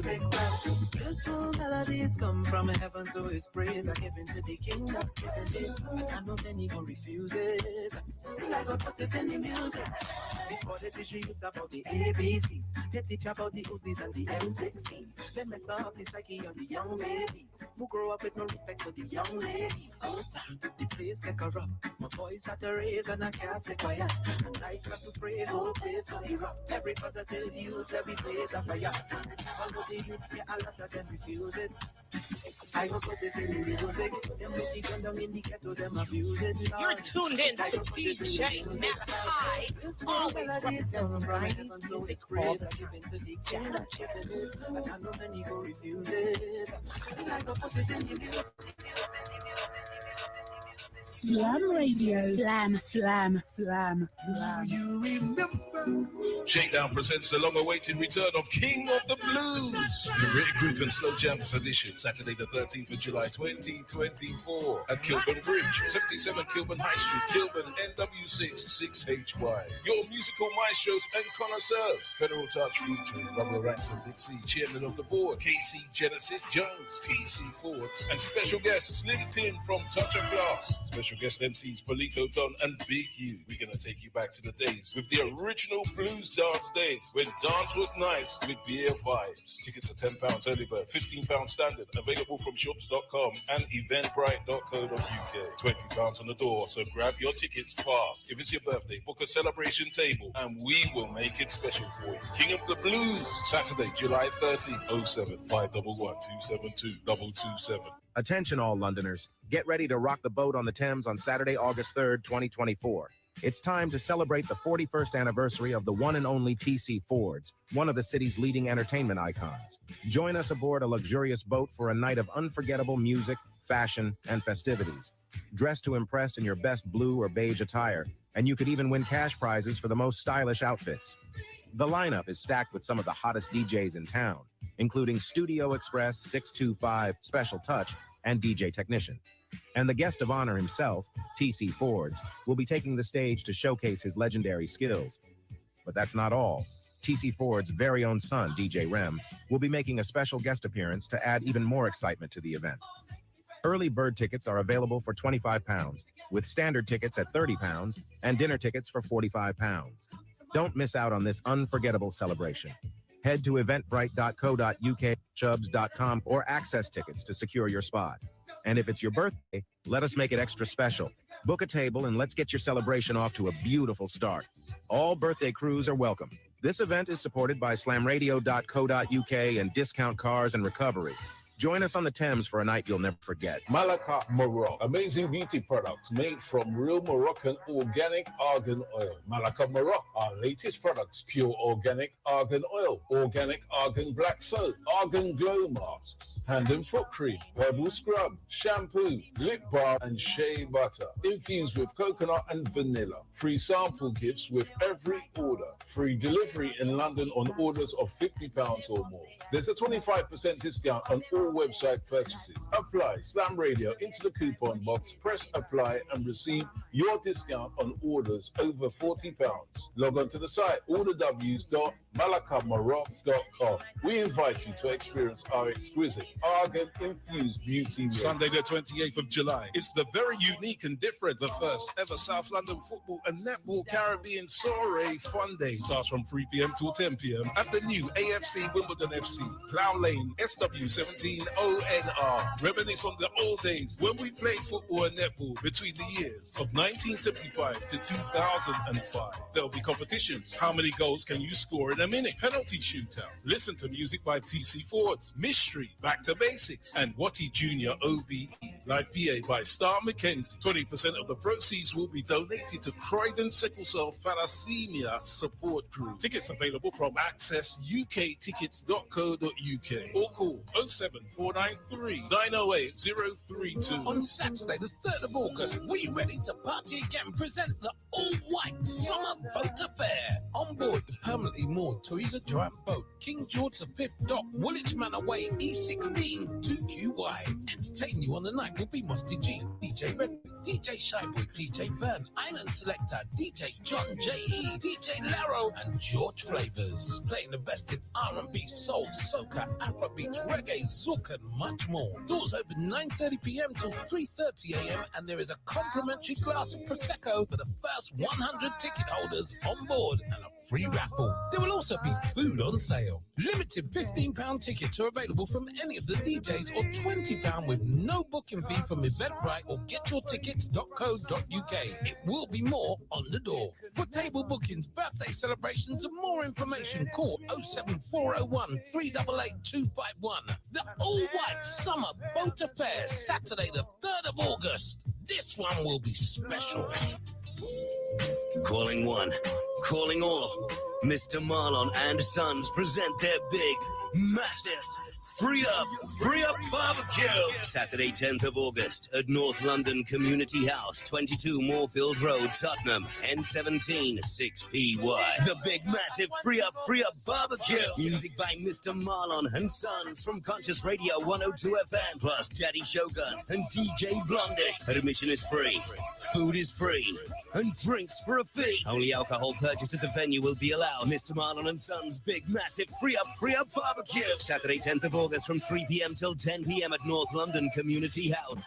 music. Blissful melodies come from heaven, so his praise are given to the king of giving it. I know many go refuse it. Still I go put it in the music. Before they teach the youths about the ABCs, they teach about the Uzis and the M16s. They mess up the psyche of the young babies who grow up with no respect for the young ladies. Oh, the place get corrupt. My voice at the raise and I can't stay quiet. And like us to spray, whole place to erupt. Every positive youth, every place a fire. Although the youths, yeah, a lot of them refuse it. I go put it in the music. Them with the gun down in the ghetto, them abuse it. You're tuned in to DJ Malachi. Always representing the 90s music hall. And I know many go refuse it. I go put it in the music. Slam Radio. Slam. You remember? Shakedown presents the long-awaited return of King of the Blues. The Rick Groove and Slow Jams edition, Saturday the 13th of July 2024 at Kilburn Bridge, 77 Kilburn High Street, Kilburn, NW6 6HY. Your musical maestros and connoisseurs. Federal Touch featuring Rubber Ranks and Big C, Chairman of the Board, KC Genesis Jones, TC Fords, and special guests Lily Tim from Touch of Class. Special guest MCs Polito Don and Big U. We're going to take you back to the days with the original blues dance days when dance was nice with beer vibes. Tickets are £10 early bird, £15 standard. Available from shops.com and eventbrite.co.uk. £20 on the door, so grab your tickets fast. If it's your birthday, book a celebration table and we will make it special for you. King of the Blues, Saturday, July 30, 07 511 272 227. Attention all Londoners, get ready to rock the boat on the Thames on Saturday, August 3rd, 2024. It's time to celebrate the 41st anniversary of the one and only TC Fords, one of the city's leading entertainment icons. Join us aboard a luxurious boat for a night of unforgettable music, fashion, and festivities. Dress to impress in your best blue or beige attire, and you could even win cash prizes for the most stylish outfits. The lineup is stacked with some of the hottest DJs in town, including Studio Express, 625, Special Touch, and DJ Technician. And the guest of honor himself, TC Fords, will be taking the stage to showcase his legendary skills. But that's not all. TC Ford's very own son, DJ Rem, will be making a special guest appearance to add even more excitement to the event. Early bird tickets are available for £25, with standard tickets at £30 and dinner tickets for £45. Don't miss out on this unforgettable celebration. Head to eventbrite.co.uk, chubs.com, or access tickets to secure your spot. And if it's your birthday, let us make it extra special. Book a table and let's get your celebration off to a beautiful start. All birthday crews are welcome. This event is supported by slamradio.co.uk and Discount Cars and Recovery. Join us on the Thames for a night you'll never forget. Malachi Martain, amazing beauty products made from real Moroccan organic argan oil. Malachi Martain, our latest products, pure organic argan oil, organic argan black soap, argan glow masks, hand and foot cream, herbal scrub, shampoo, lip balm, and shea butter, infused with coconut and vanilla. Free sample gifts with every order. Free delivery in London on orders of £50 or more. There's a 25% discount on all website purchases. Apply Slam Radio into the coupon box, press apply, and receive your discount on orders over £40. Log on to the site orderws.malakamarok.com. We invite you to experience our exquisite argan-infused beauty. Sunday the 28th of July. It's the very unique and different, the first ever South London Football and Netball Caribbean Soiree Fun Day. Starts from 3 p.m. till 10 p.m. at the new AFC Wimbledon FC, Plough Lane, SW17ONR. Reminisce on the old days when we played football and netball between the years of 1975 to 2005. There'll be competitions. How many goals can you score in a minute? Penalty shootout. Listen to music by TC Fords, Mystery, Back to Basics, and Watty Jr. OBE. Live PA by Star Mackenzie. 20% of the proceeds will be donated to Croydon Sickle Cell Thalassemia Support Crew. Tickets available from accessuktickets.co.uk or call 07493 908 032. On Saturday, the 3rd of August, we ready to party again. Present the all-white summer boat affair. On board the permanently moored Teresa Durant boat, King George V Dock, Woolwich Manor Way, E16 2QY. Entertain you on the night will be Musty G, DJ Redwood, DJ Shyboy, DJ Vern, Island Selector, DJ John J.E., DJ Laro, and George Flavors. Playing the best in R&B, soul, soca, Afrobeat, reggae, zouk, and much more. Doors open 9:30 p.m. till 3:30 a.m. and there is a complimentary glass of Prosecco for the first 100 ticket holders on board and a free raffle. There will also be food on sale. Limited £15 tickets are available from any of the DJs or £20 with no booking fee from Eventbrite or getyourtickets.co.uk. It will be more on the door. For table bookings, birthday celebrations and more information, call 07401 388 251. The All White Summer Boat Affair, Saturday the 3rd of August. This one will be special. Calling one, calling all. Mr. Marlon and Sons present their big, massive Free Up Barbecue. Saturday, 10th of August at North London Community House, 22 Moorfield Road, Tottenham, N17 6PY. The big, massive Free Up Barbecue. Music by Mr. Marlon and Sons from Conscious Radio 102 FM, plus Daddy Shogun and DJ Blondie. Admission is free. Food is free. And drinks for a fee. Only alcohol purchased at the venue will be allowed. Mr. Marlon and Sons' big, massive Free Up Barbecue. Saturday, 10th of August from 3 p.m. till 10 p.m. at North London Community House.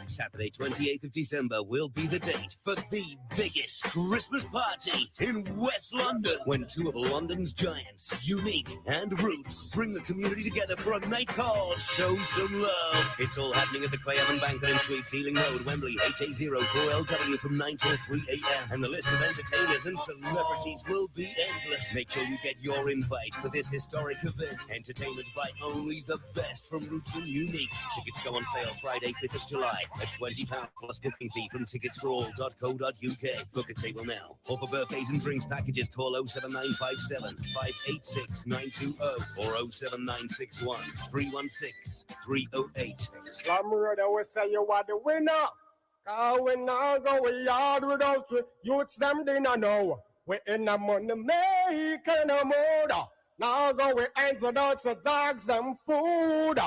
Saturday, 28th of December will be the date for the biggest Christmas party in West London, when two of London's giants, Unique and Roots, bring the community together for a night called Show Some Love. It's all happening at the Clay Allen Banquet and Suites, Ealing Road, Wembley, HA04LW from 9 till 3 a.m. And the list of entertainers and celebrities will be endless. Make sure you get your invite for this historic event. Entertainment by only the best from Roots and Unique. Tickets go on sale Friday, 5th of July. At £20 plus booking fee from ticketsforall.co.uk. Book a table now. Or for birthdays and drinks packages, call 07957 586 920 or 07961 316 308. Slam Radio, we say you are the winner. Cause we now go yard without you. Youths them dinner now. We in a money making a mood. Now go we answer out the dogs them food.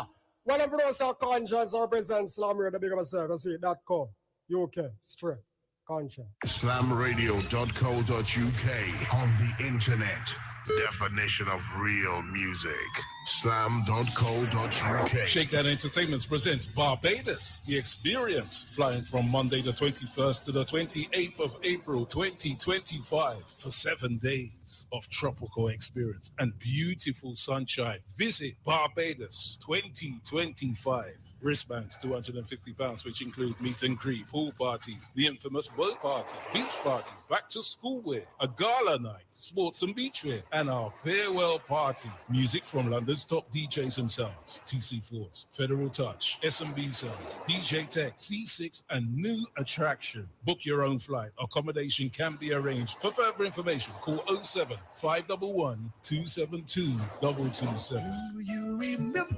One of those are conscious represents Slam Radio, big of a service, .co, UK, straight, conscious. Slamradio.co.uk on the internet. Definition of real music. Slam.co.uk. Shakedown Entertainment presents Barbados, The Experience, flying from Monday the 21st to the 28th of April 2025 for 7 days of tropical experience and beautiful sunshine. Visit Barbados 2025. Wristbands, £250, which include meet and greet, pool parties, the infamous boat party, beach parties, back to school wear, a gala night, sports and beach wear, and our farewell party. Music from London's top DJs and sounds, TC Fords, Federal Touch, S&B Sounds, DJ Tech, C6, and new attraction. Book your own flight. Accommodation can be arranged. For further information, call 07 511 272 227. Do you remember?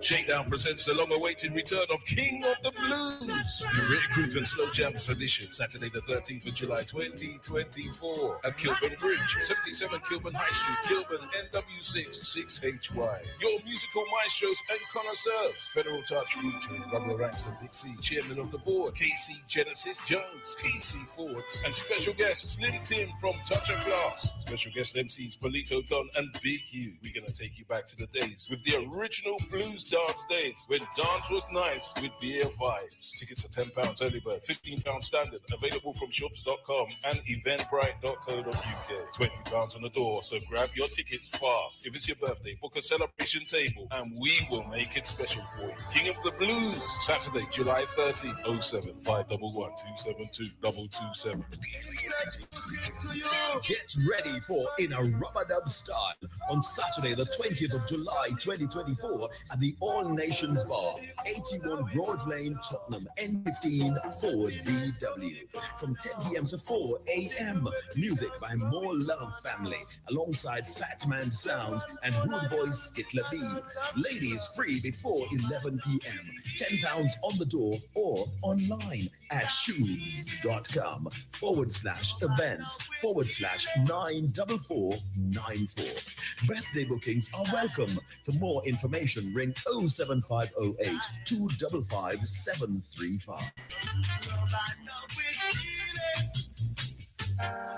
Shakedown presents the long-awaited return of King of the Blues. The Rick Groove and Slow Jams edition, Saturday the 13th of July 2024 at Kilburn Bridge, 77 Kilburn High Street, Kilburn, NW6 6HY. Your musical maestros and connoisseurs. Federal Touch featuring Rubber Ranks and Big C, Chairman of the Board, KC Genesis Jones, TC Fords, and special guest Slim Tim from Touch of Class. Special guest MCs Polito Don and Big Hugh. We're going to take you back to the days with the original blues dance days when dance was nice with beer vibes. Tickets are £10 early bird, £15 standard. Available from shops.com and eventbrite.co.uk. £20 on the door, so grab your tickets fast. If it's your birthday, book a celebration table and we will make it special for you. King of the Blues, Saturday, July 30, 07 511 272 227. Get ready for In a Rubber Dub Style on Saturday, the 20th of July 2024 at the All Nations Bar, 81 Broad Lane, Tottenham, N15 Forward BW. From 10 p.m. to 4 a.m. Music by More Love Family alongside Fat Man Sound and Hood Boys Skitler B. Ladies free before 11 p.m. £10 on the door or online at shoes.com/events/94494. Birthday bookings are welcome. For more information, ring 07508 255 735.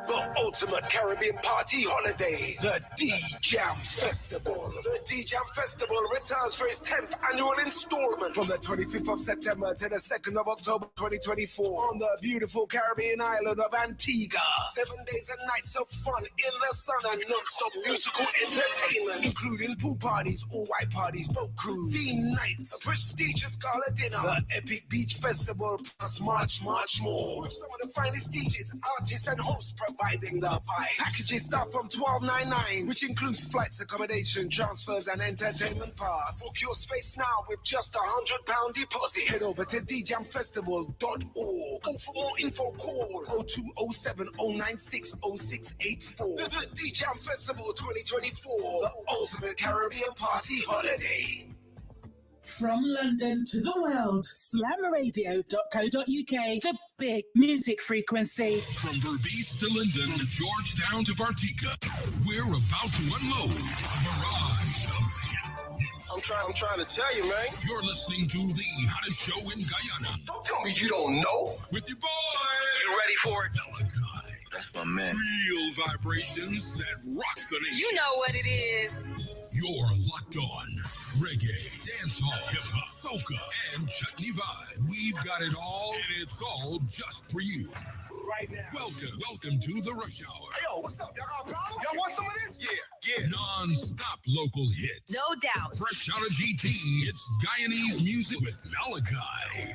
The ultimate Caribbean party holiday, the D-Jam Festival. The D-Jam Festival returns for its 10th annual installment from the 25th of September to the 2nd of October 2024 on the beautiful Caribbean island of Antigua. 7 days and nights of fun in the sun and non-stop musical entertainment, including pool parties, all-white parties, boat cruise, theme nights, a prestigious gala dinner, the epic beach festival, plus much more. With some of the finest DJs, artists, and hosts providing the vibe. Packages start from $12.99, which includes flights, accommodation, transfers, and entertainment pass. Book your space now with just £100 deposit. Head over to djamfestival.org. Or for more info, call 0207 096 0684. The D-Jam Festival 2024, the ultimate Caribbean party holiday. From London to the world, slamradio.co.uk, the big music frequency. From Berbice to Linden, Georgetown to Bartica, we're about to unload a barrage of hits. I'm trying to tell you, man. You're listening to the hottest show in Guyana. Don't tell me you don't know. With your boy. You ready for it? Malachi. That's my man. Real vibrations that rock the nation. You know what it is. You're locked on reggae, dancehall, hip-hop, soca, and chutney vibe. We've got it all, and it's all just for you. Right now. Welcome to the Rush Hour. Hey, yo, what's up? Y'all got a problem? Y'all want some of this? Yeah. Non-stop local hits. No doubt. Fresh out of GT, it's Guyanese music with Malachi.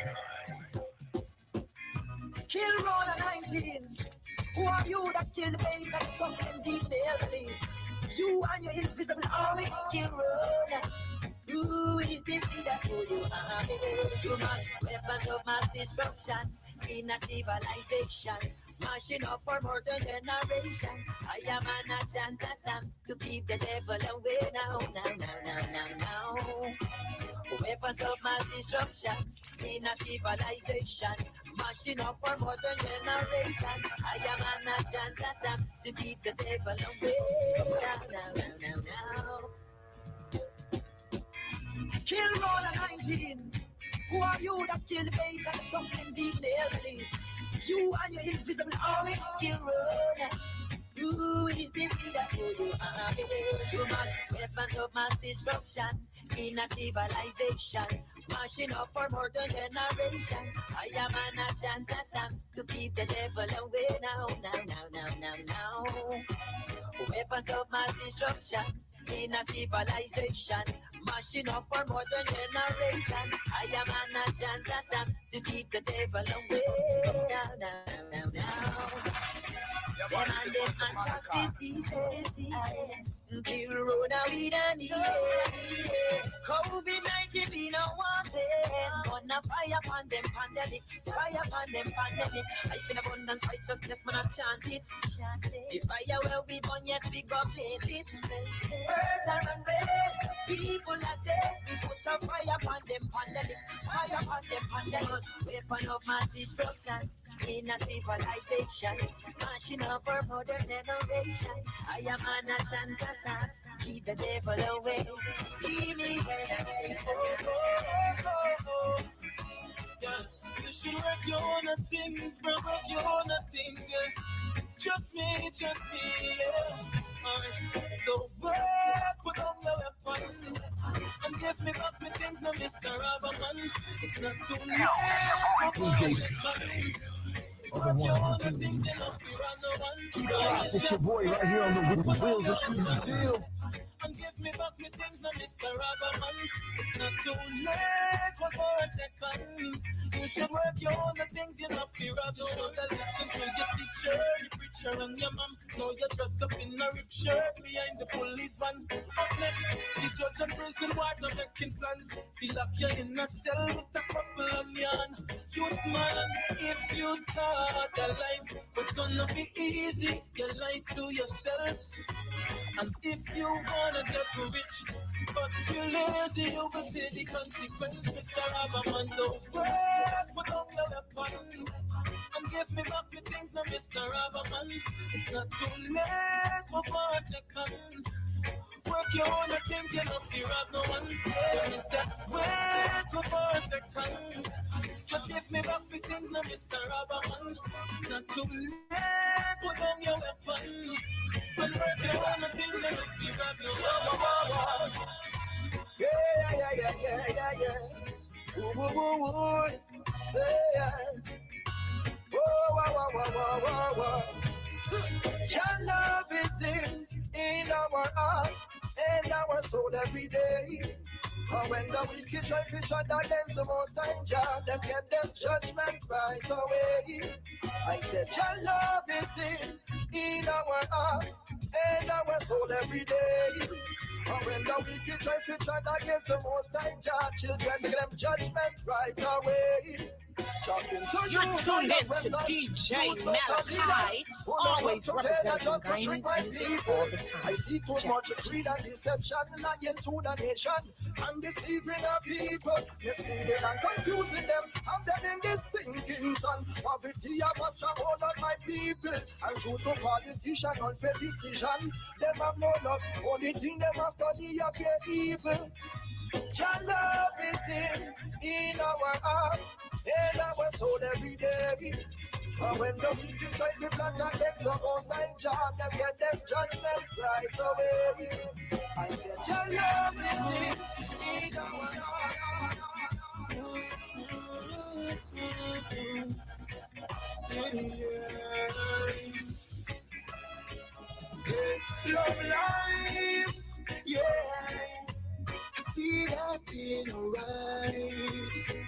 Kill Rona 19. Who are you that kill the baby and sometimes even the elderly? You and your invisible army kill Rona. Who is this leader who you are? Too much weapons of mass destruction in a civilization, mashing up for more than generation. I am an Ashantasam to keep the devil away now. Weapons of mass destruction in a civilization, mashing up for more than generation. I am an Ashantasam to keep the devil away now. Kill more than 19. Who are you that kill the babes and sometimes even the elderly? You and your invisible army kill Rona. Who is this leader who you are? Too much weapons of mass destruction in a civilization, mashing up for more than generation. I am an Ashantasam to keep the devil away now. Weapons of mass destruction in a civilization, mashing up for more than generation. I am an Ashantasam to keep the devil away now. Them and them and diseases, kill Rona we don't need it. COVID-19 we no want it. Gonna fire upon them pandemic, fire upon them pandemic. Life in abundance, righteousness, man I chant it. The fire where we burn, yes we go blaze it. Birds are unread, people are dead. We put a fire upon them pandemic, fire upon them pandemic. Weapon of mass destruction in a civilization, mashing up for modern generation. I am an Ashantasam, keep the devil away. Give me when yeah. You should work your own things, bro, work your own things, yeah. Trust me, yeah. Alright, so work, put on your weapon and give me back my things, no Mr. Raberman. It's not too late. All the ones who do it's your boy right here on the wheels of deal. And give me back my things, no Mr. Raberman. It's not too late for a second. You should work your own things, you know, fear of you should listen to your teacher, the preacher and your mom. Now you're dressed up in a ripped shirt behind the police van. Up next, the judge and prison ward no making plans. Feel like you're in a cell with a couple on your hand. Youth man, if you thought that life was gonna be easy, you lied to yourself. And if you wanna get rich, but you're lazy, you will pay the consequence, Mr. Raberman. So work, put on your weapon, and give me back my things now, Mr. Raberman. It's not too late for a second. Work your own things, you know, fear of no one. It's that too late, put on your weapon. When working on the things that you feel of you. Yeah. Ooh. Yeah. Whoa. Your love is in our heart and our soul every day. And when the wicked try to shut against the most high job, them get them judgment right away. I said your love is in our heart and our soul every day. And when the wicked try to shut against the most high job, children get them judgment right away. You're tuned in to DJ Malachi, always representing Guyanese music all the time. I see too much greed and deception lying to the nation and deceiving the people, misleading and confusing them, and them in this sinking sun. Poverty of a stronghold on my people, and due to politician unfair decision, them have no love. Only thing they must study up their evil. Your love is in our heart and our soul every day. And when the wicked try to plan against the most high job, them get them judgment right away. I said your love is in our heart. Love life, yeah. See that in your eyes.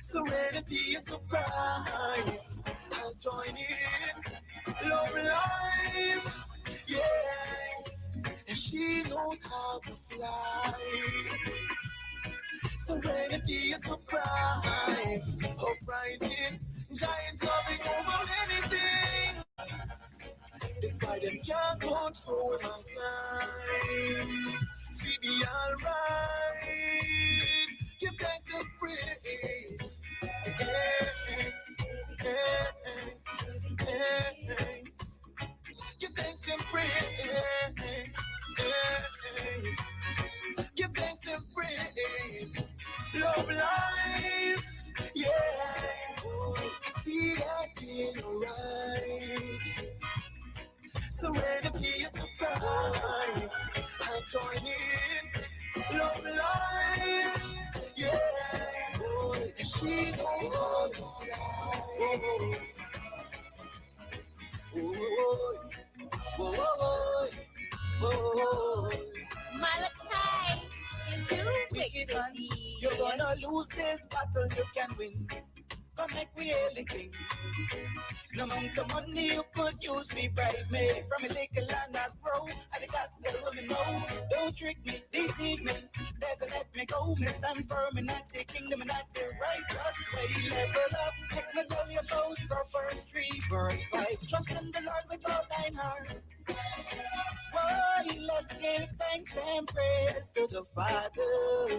Serenity is surprise. I'll join in. Love life, yeah. And she knows how to fly. Serenity is surprise. Uprising, giants loving over anything. Despite them can't control my mind. Feed me alright. Give thanks and praise. Give thanks and praise. Give thanks and praise. Love life, yeah. See that in your eyes. Serenity is the prize. I'll join in. Love life, yeah. And she knows how to fly. Malachi, you're gonna lose this battle, you can win. Come make we hail the king. No amount of money you could use me, bribe me. From a little land I grow, and the gospel women know. Don't trick me, deceive me, never let me go. Me stand firm in that the kingdom and not the righteous way. Level up, make me tell you about verse 3, verse 5. Trust in the Lord with all thine heart. Why, let's give thanks and praise to the Father.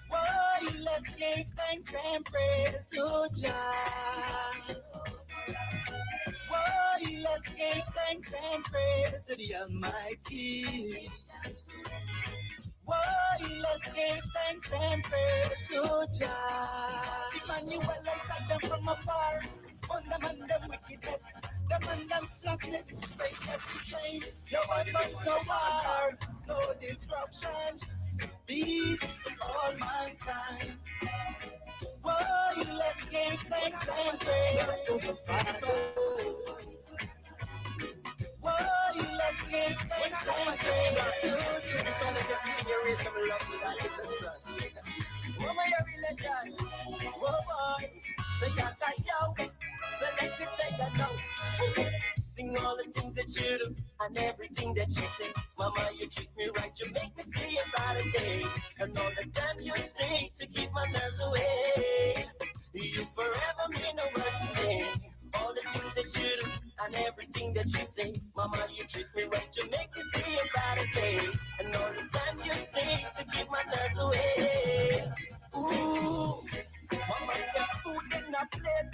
Why, let's give thanks and praise to Jah. Why, let's give thanks and praise to the Almighty. Why, let's give thanks and praise to Jah. Emmanuel, I saw them from afar. On them and them wickedness, them and them slackness, break every chain. No one must no war, no destruction. Peace to all mankind. Why, let's give thanks and praise to the Father. Why, let's give thanks and praise to the Mama, your religion. Whoa, boy. Say I got yo. So let me take that note. Sing all the things that you do and everything that you say. Mama, you treat me right, you make me see it right day. And all the time you take to keep my nerves away. You forever mean the world to me. All the things that you do and everything that you say. Mama, you treat me right, you make me see it right day. And all the time you take to keep my nerves away. Ooh. Mama said food in a plate,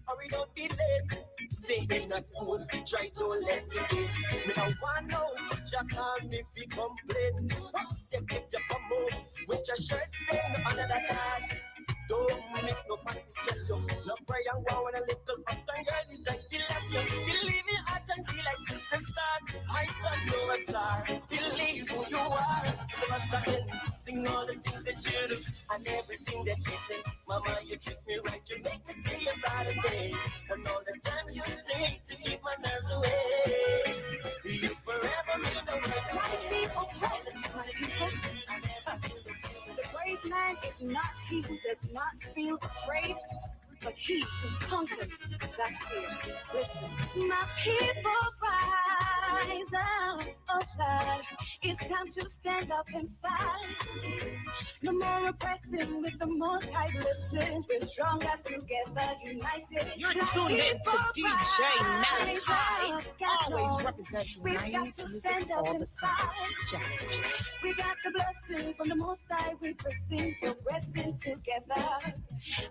hurry don't be late. Stay in a school, try don't let me get. Me no want no teacher call me if you complain. Once you get you come home with your shirt stain under the night. Don't make nobody stress you. No pray and wow when I live You're a star, believe who you are. Spend again, sing all the things that you do and everything that you say. Mama, you treat me right, you make me see a brighter day. And all the time you take to keep my nerves away. You forever mean the world to me. The brave man is not he who does not feel afraid, but he who conquers that fear. Listen, my people rise up, oh God. It's time to stand up and fight. No more oppressing with the most high blessing. We're stronger together, united. You're tuned in to DJ Malachi, always representing We've got to stand up and fight. We got the blessing from the most high. We're pressing, progressing together.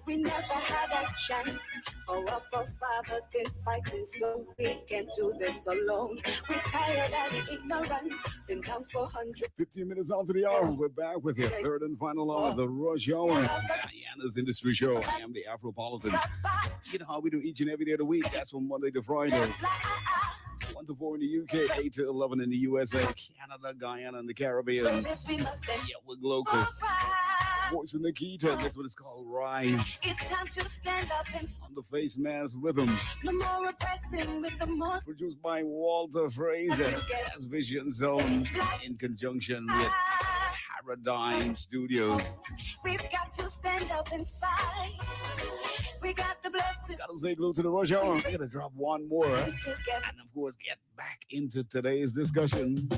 We never had a chance. Our forefathers been fighting, so we can't do this alone. We're tired of ignorance. Been down for 15 minutes after the hour, we're back with your third and final hour of the Rush Hour, Guyana's Industry Show. I am the Afropolitan. You know how we do each and every day of the week. That's from Monday to Friday. 1 to 4 in the UK, 8 to 11 in the USA, Canada, Guyana, and the Caribbean. Yeah, we're local. Voice in Nikita, that's what it's called, Rise. It's time to stand up and On the Face Mask Rhythm. no more oppressing with the most. Produced by Walter Fraser as Vision Zone in conjunction with Paradigm Studios. We've got to stand up and fight. We got the blessing. Gotta stay glued to the Rush Hour. I'm gonna drop one more. And of course, get back into today's discussion.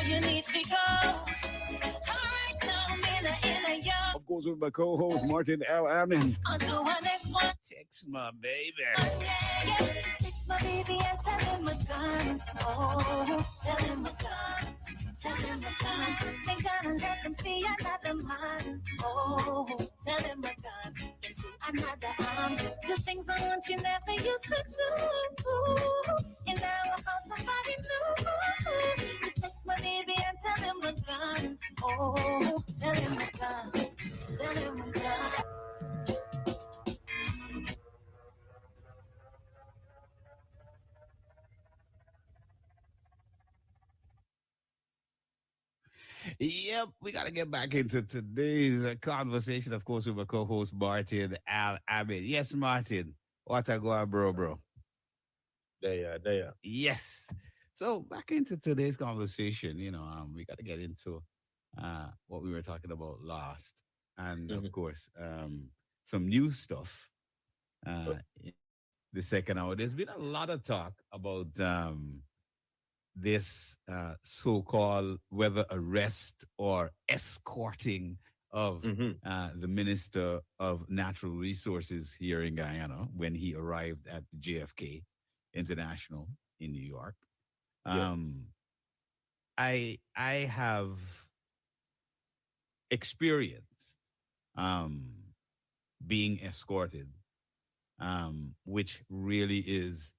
You need to go. Alright, now, in a yo. Of course, with my co-host Martain Al-Ameen. On to our next one. Text my baby. Yeah, just text my baby and tell him we're gone. Oh, tell him we're gone. Tell him we're gone. Ain't gonna let him be another man. Oh, tell him we're gone. Into another arms. The things I want you never used to do. And now I found somebody new. Just text my baby and tell him we're gone. Oh, tell him we're gone. Tell him we're gone. Yep, we got to get back into today's conversation, of course, with my co-host Martain Al-Ameen. Yes, Martin. What I go on, bro? There. Yes. So back into today's conversation, we got to get into what we were talking about last, and of course, some new stuff. In the second hour, there's been a lot of talk about this so-called whether arrest or escorting of the Minister of Natural Resources here in Guyana when he arrived at the JFK International in New York. I have experienced being escorted, which really is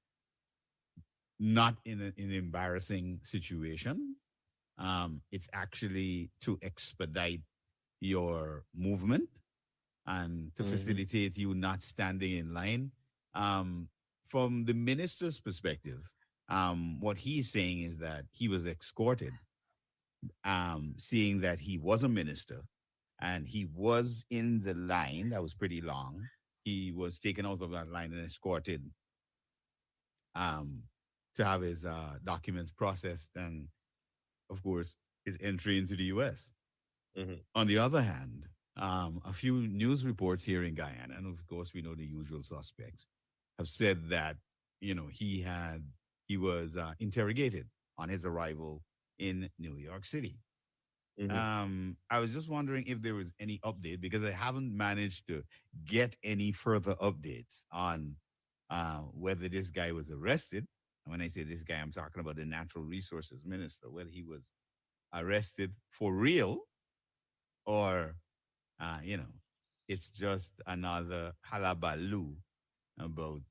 not in an embarrassing situation. It's actually to expedite your movement and to facilitate you not standing in line. From the minister's perspective, what he's saying is that he was escorted, seeing that he was a minister and he was in the line that was pretty long. He was taken out of that line and escorted to have his documents processed and, of course, his entry into the U.S. On the other hand, a few news reports here in Guyana, and of course we know the usual suspects, have said that he was interrogated on his arrival in New York City. I was just wondering if there was any update, because I haven't managed to get any further updates on whether this guy was arrested. And when I say this guy, I'm talking about the Natural Resources Minister, whether he was arrested for real or, it's just another halabaloo about,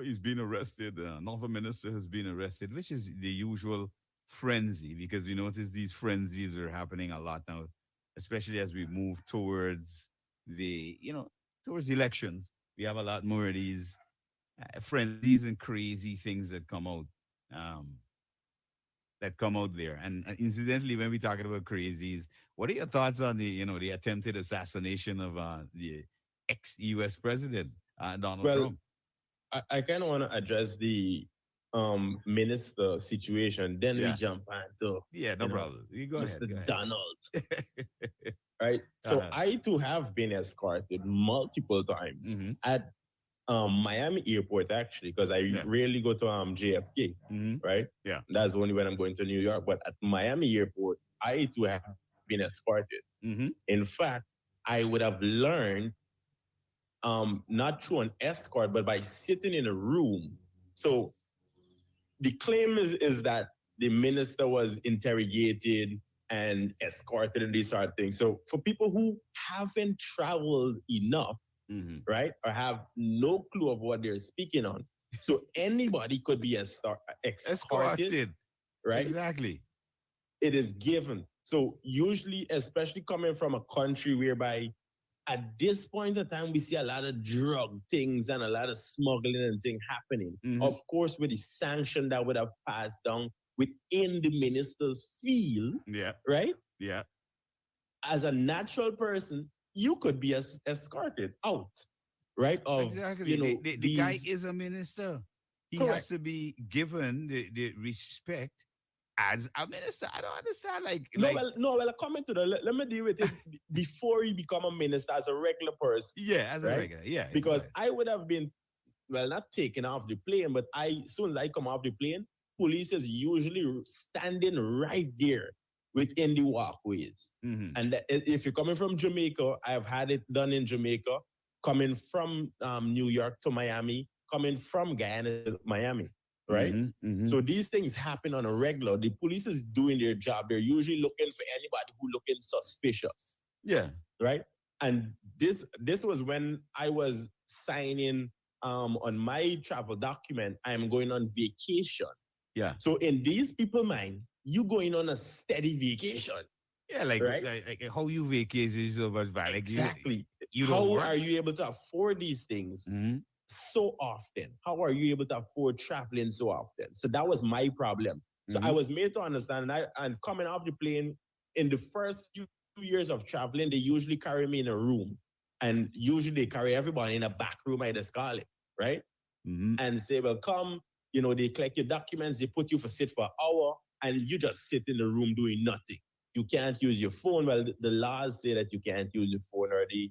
he's been arrested. Another minister has been arrested, which is the usual frenzy, because we notice these frenzies are happening a lot now, especially as we move towards towards elections. We have a lot more of these frenzies and crazy things that come out. That come out there. And incidentally, when we're talking about crazies, what are your thoughts on the attempted assassination of the ex-U.S. president Donald Trump? I kind of want to address the minister situation. Then we jump into no problem. You go Mr. ahead. Donald. Right. So I too have been escorted multiple times at Miami Airport, actually, because I rarely go to JFK, right? Yeah. That's only when I'm going to New York. But at Miami Airport, I too have been escorted. In fact, I would have learned not through an escort, but by sitting in a room. So the claim is that the minister was interrogated and escorted and these sort of things. So for people who haven't traveled enough, right, or have no clue of what they're speaking on, so anybody could be escorted, right? Exactly. It is given. So usually, especially coming from a country whereby at this point in time, we see a lot of drug things and a lot of smuggling and things happening. Of course, with the sanction that would have passed down within the minister's field, right? Yeah. As a natural person, you could be escorted out, right? Exactly. The guy is a minister. He has to be given the respect as a minister. I don't understand. Well, comment to that. Let me deal with it before you become a minister as a regular person. Yeah, as a regular. Yeah. Because I would have been, not taken off the plane, but as soon as I come off the plane, police is usually standing right there within the walkways. And if you're coming from Jamaica, I've had it done in Jamaica, coming from New York to Miami, coming from Guyana to Miami, right? So these things happen on a regular. The police is doing their job. They're usually looking for anybody who looking suspicious. Yeah. Right? And this was when I was signing on my travel document, I'm going on vacation. Yeah. So in these people's mind, you going on a steady vacation. Yeah, like how you vacation is so much value. Exactly. How are you able to afford these things so often? How are you able to afford traveling so often? So that was my problem. So I was made to understand, and coming off the plane, in the first few years of traveling, they usually carry me in a room. And usually they carry everybody in a back room, I just call it, right? And say, well, come, they collect your documents, they put you sit for an hour, and you just sit in the room doing nothing. You can't use your phone. Well, the laws say that you can't use your phone or the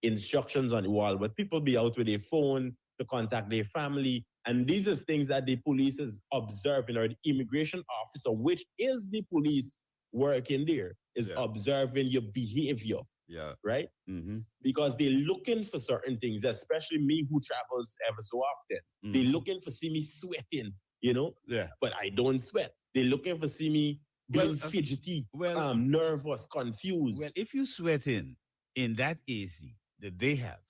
instructions on the wall, but people be out with their phone to contact their family. And these are things that the police is observing, or the immigration officer, which is the police working there, is observing your behavior. Yeah. Right? Because they're looking for certain things, especially me who travels ever so often. They're looking for see me sweating, Yeah. But I don't sweat. They're looking for see me being fidgety, nervous, confused. Well, if you sweating in that AC that they have,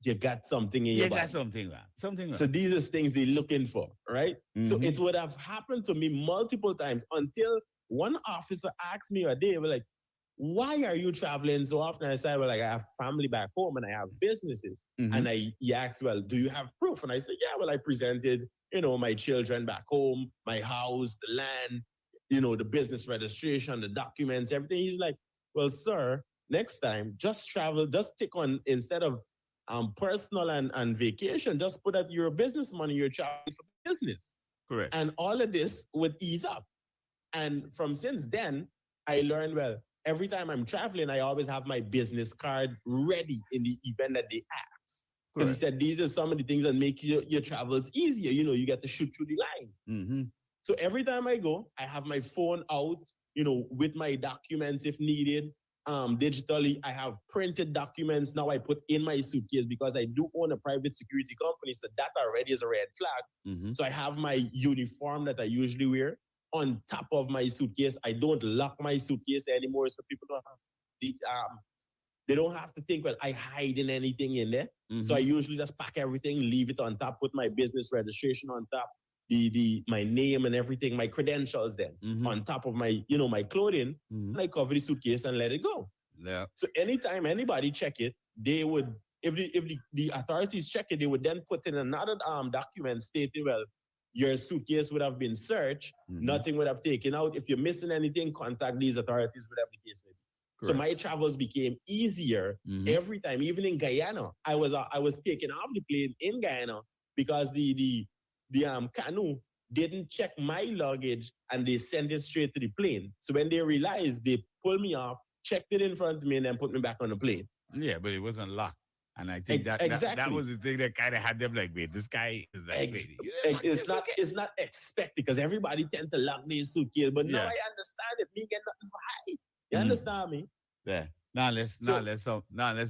you got something in your body. You got something wrong. So these are things they're looking for, right? So it would have happened to me multiple times until one officer asked me a day, like, why are you traveling so often? I said, well, I have family back home and I have businesses. And he asked, well, do you have proof? And I said, yeah, well, I presented, my children back home, my house, the land, the business registration, the documents, everything. He's like, well, sir, next time, just travel, just take on, instead of personal and vacation, just put out your business money, you're traveling for business. Correct. And all of this would ease up. And from since then, I learned, well, every time I'm traveling, I always have my business card ready in the event that they ask. Because he said, these are some of the things that make your travels easier. You get to shoot through the line. So every time I go, I have my phone out, with my documents if needed. Digitally, I have printed documents. Now I put in my suitcase because I do own a private security company. So that already is a red flag. So I have my uniform that I usually wear on top of my suitcase. I don't lock my suitcase anymore, so people don't have they don't have to think, well, I hide in anything in there. So I usually just pack everything, leave it on top, put my business registration on top, my name and everything, my credentials then on top of my, my clothing, and I cover the suitcase and let it go. Yeah. So anytime anybody check it, they would if the authorities check it, they would then put in another document stating, well, your suitcase would have been searched, nothing would have taken out. If you're missing anything, contact these authorities, whatever the case may be. Correct. So my travels became easier every time. Even in Guyana, I was taken off the plane in Guyana because the canoe didn't check my luggage and they sent it straight to the plane. So when they realized, they pulled me off, checked it in front of me, and then put me back on the plane. Yeah, but it wasn't locked. And I think that was the thing that kind of had them like, wait, this guy is it's not expected because everybody tend to lock their suitcase. But now I understand it. Me get nothing for hide. You understand me? Yeah. Now unless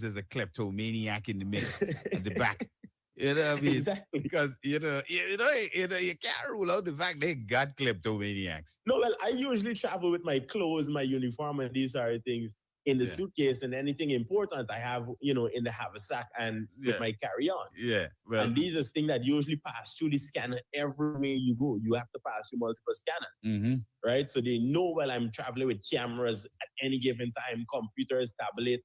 there's a kleptomaniac in the mix at the back. You know what I mean? Exactly. Because you can't rule out the fact they got kleptomaniacs. No, well, I usually travel with my clothes, my uniform, and these sort of things in the suitcase, and anything important I have, in the haversack and with my carry-on. Yeah. Well, and these are things that usually pass through the scanner everywhere you go. You have to pass through multiple scanners, right? So they know while I'm traveling with cameras at any given time, computers, tablet,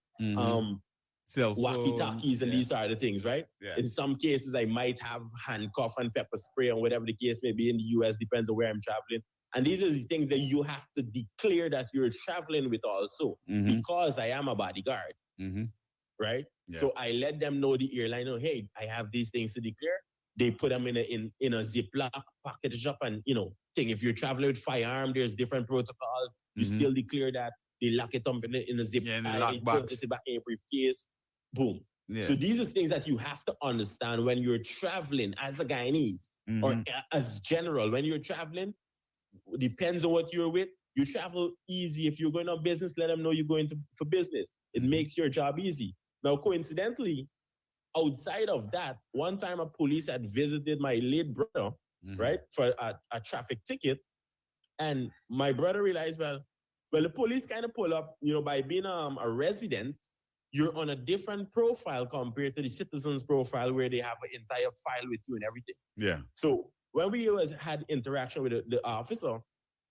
walkie-talkies, and these are the things, right? Yeah. In some cases, I might have handcuff and pepper spray and whatever the case may be in the US, depends on where I'm traveling. And these are the things that you have to declare that you're traveling with also, because I am a bodyguard, right? Yeah. So I let them know, the airline know, hey, I have these things to declare. They put them in a Ziploc, package up, and thing. If you're traveling with firearm, there's different protocols. You still declare that. They lock it up in a zip line, put it back in your briefcase. Boom. Yeah. So these are things that you have to understand when you're traveling as a Guyanese or as general. When you're traveling, depends on what you're with. You travel easy. If you're going on business, let them know you're going for business. It makes your job easy. Now, coincidentally, outside of that, one time a police had visited my late brother, right, for a traffic ticket. And my brother realized, well, the police kind of pull up, by being a resident, you're on a different profile compared to the citizens profile where they have an entire file with you and everything. Yeah. So when we had interaction with the officer,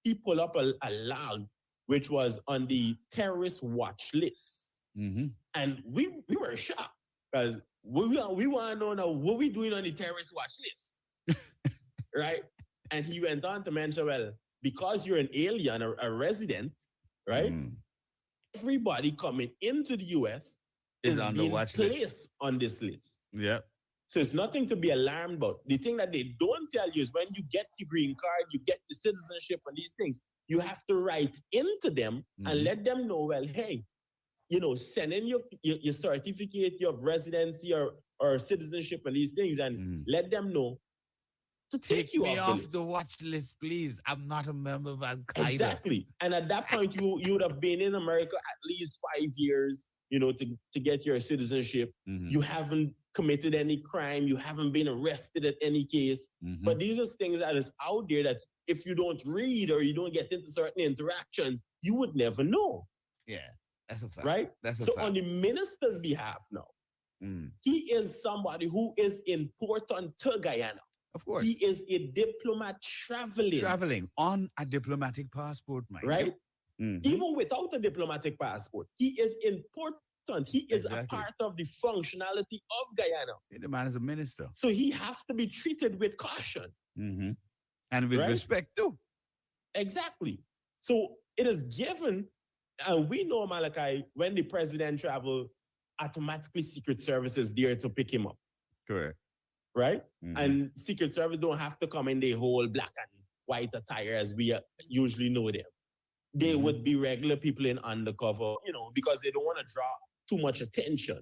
he pulled up a log which was on the terrorist watch list. And we were shocked because we want to know now what we doing on the terrorist watch list, right? And he went on to mention, well, because you're an alien, a resident, right? Everybody coming into the U.S. is on the watch list on this list. Yeah. So it's nothing to be alarmed about. The thing that they don't tell you is when you get the green card, you get the citizenship and these things, you have to write into them and let them know, well, hey, send in your certificate of residency or citizenship and these things and let them know to take you off the watch list, please. I'm not a member of Al-Qaeda. Exactly. And at that point, you would have been in America at least 5 years, to get your citizenship. You haven't committed any crime. You haven't been arrested at any case. But these are things that is out there that if you don't read or you don't get into certain interactions, you would never know. Yeah, that's a fact. Right? That's a so fact. On the minister's behalf now, he is somebody who is important to Guyana. Of course. He is a diplomat traveling on a diplomatic passport, man. Right? Even without a diplomatic passport, he is important. He is a part of the functionality of Guyana. Yeah, the man is a minister. So he has to be treated with caution. And with respect too. Exactly. So it is given, and we know, Malachi, when the president travel, automatically Secret Service is there to pick him up. Correct. Right? And Secret Service don't have to come in the whole black and white attire as we usually know them. They would be regular people in undercover, because they don't want to draw too much attention.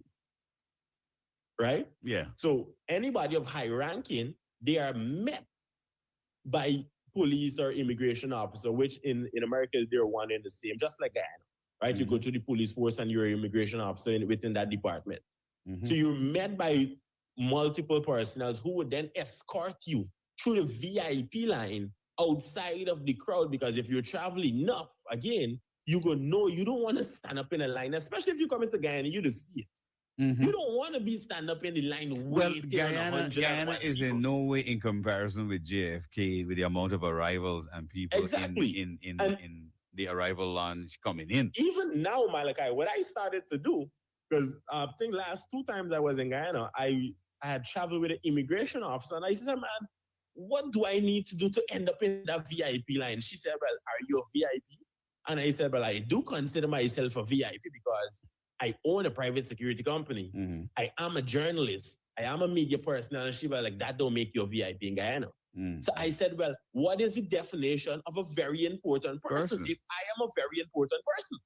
Right? Yeah. So anybody of high ranking, they are met by police or immigration officer, which in America, they're one and the same, just like Guyana. Right? You go to the police force and you're an immigration officer within that department. So you're met by multiple personnel who would then escort you through the VIP line outside of the crowd, because if you're traveling enough, again, you go, no, you don't want to stand up in a line, especially if you come into Guyana, you just see it. You don't want to be stand up in the line. Well, Guyana is in no way in comparison with JFK with the amount of arrivals and people in the arrival lounge coming in. Even now, Malachi, what I started to do, Because I think last 2 times I was in Guyana, I had traveled with an immigration officer, and I said, man, what do I need to do to end up in that VIP line? She said, well, are you a VIP? And I said, well, I do consider myself a VIP because I own a private security company. Mm-hmm. I am a journalist. I am a media person. And she was like, that don't make you a VIP in Guyana. Mm. So I said, well, what is the definition of a very important person if I am a very important person?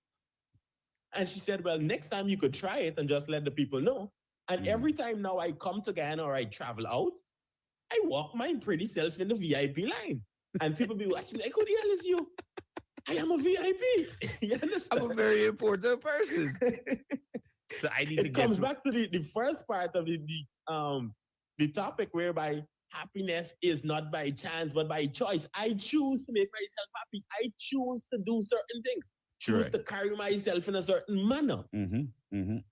And she said, well, next time you could try it and just let the people know. And every time now I come to Guyana or I travel out, I walk my pretty self in the VIP line. And people be watching like, who the hell is you? I am a VIP. You understand? I'm a very important person. So I need to It get comes back to the first part of the topic whereby happiness is not by chance, but by choice. I choose to make myself happy. I choose to do certain things. Choose to carry myself in a certain manner.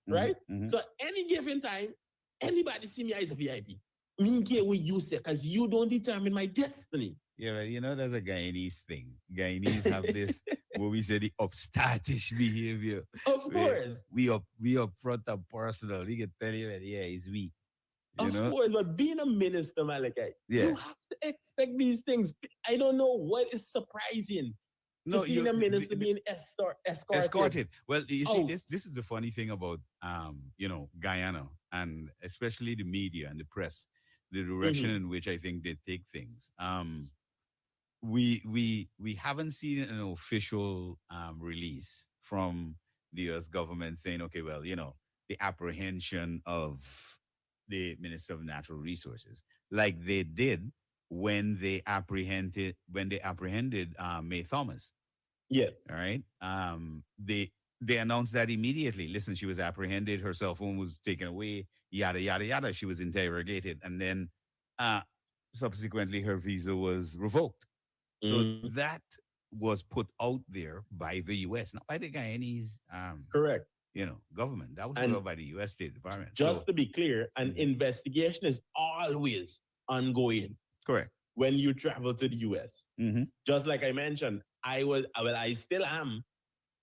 Right? So any given time, anybody see me as a VIP. Me care what you say, because you don't determine my destiny. Yeah, but you know, there's a Guyanese thing. Guyanese have this, what we say, the upstartish behavior. Of course. We up front and personal. We can tell you that, yeah, it's we. Of course, but being a minister, Malachi, you have to expect these things. I don't know what is surprising to seeing a minister being escorted. Well, you see, this is the funny thing about, Guyana, and especially the media and the press, the direction in which I think they take things. We haven't seen an official release from the US government saying, okay, well, the apprehension of the Minister of Natural Resources, like they did when they apprehended May Thomas. Yes. All right. They announced that immediately. Listen, she was apprehended. Her cell phone was taken away. Yada yada yada. She was interrogated, and then subsequently her visa was revoked. So that was put out there by the U.S., not by the Guyanese. Correct. Government. That was put out by the U.S. State Department. Just to be clear, an investigation is always ongoing. Correct. When you travel to the U.S. Just like I mentioned, I still am,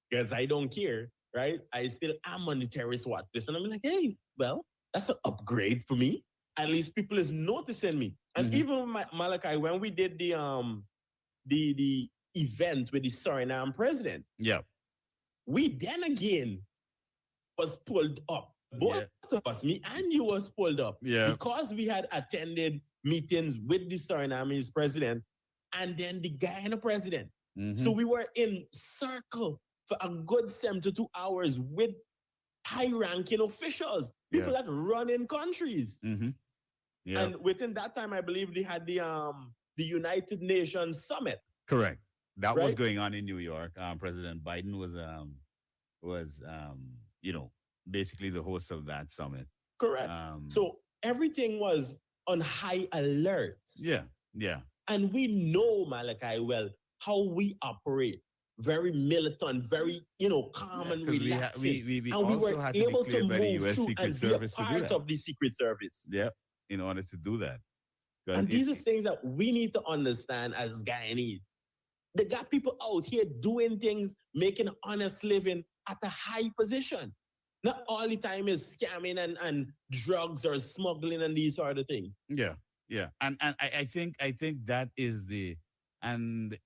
because I don't care, right? I still am on the terrorist watch list. And I'm like, hey, well, that's an upgrade for me. At least people is noticing me. And even Malachi, when we did the event with the Suriname president, we then again was pulled up. Both of us, me and you, was pulled up. Because we had attended meetings with the Surinamese president and then the Guyana president. So we were in circle for a good 72 hours with high-ranking officials, people that run in countries. And within that time, I believe they had the United Nations Summit. Correct. That was going on in New York. President Biden was basically the host of that summit. Correct. So everything was on high alert. Yeah. And we know, Malachi, well, how we operate. Very militant, very, calm and relaxing. We and we were able to move through and be a part of the Secret Service. Yeah, in order to do that. And these are things that we need to understand as Guyanese. They got people out here doing things, making an honest living at a high position. Not all the time is scamming and drugs or smuggling and these sort of things. Yeah. And I think that is and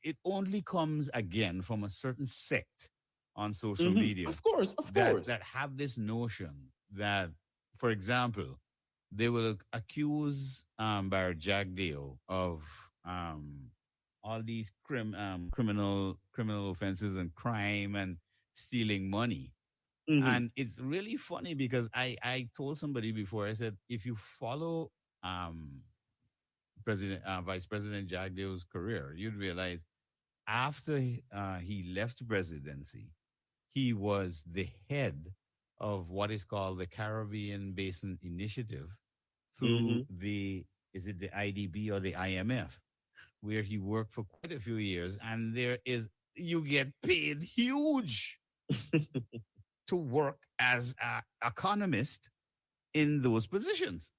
it only comes again from a certain sect on social media. Of course. That have this notion that, for example, they will accuse Barry Jagdeo of all these criminal offenses and crime and stealing money. And it's really funny because I told somebody before, I said, if you follow Vice President Jagdeo's career, you'd realize after he left presidency, he was the head of what is called the Caribbean Basin Initiative through the IDB or the IMF, where he worked for quite a few years. And you get paid huge to work as an economist in those positions.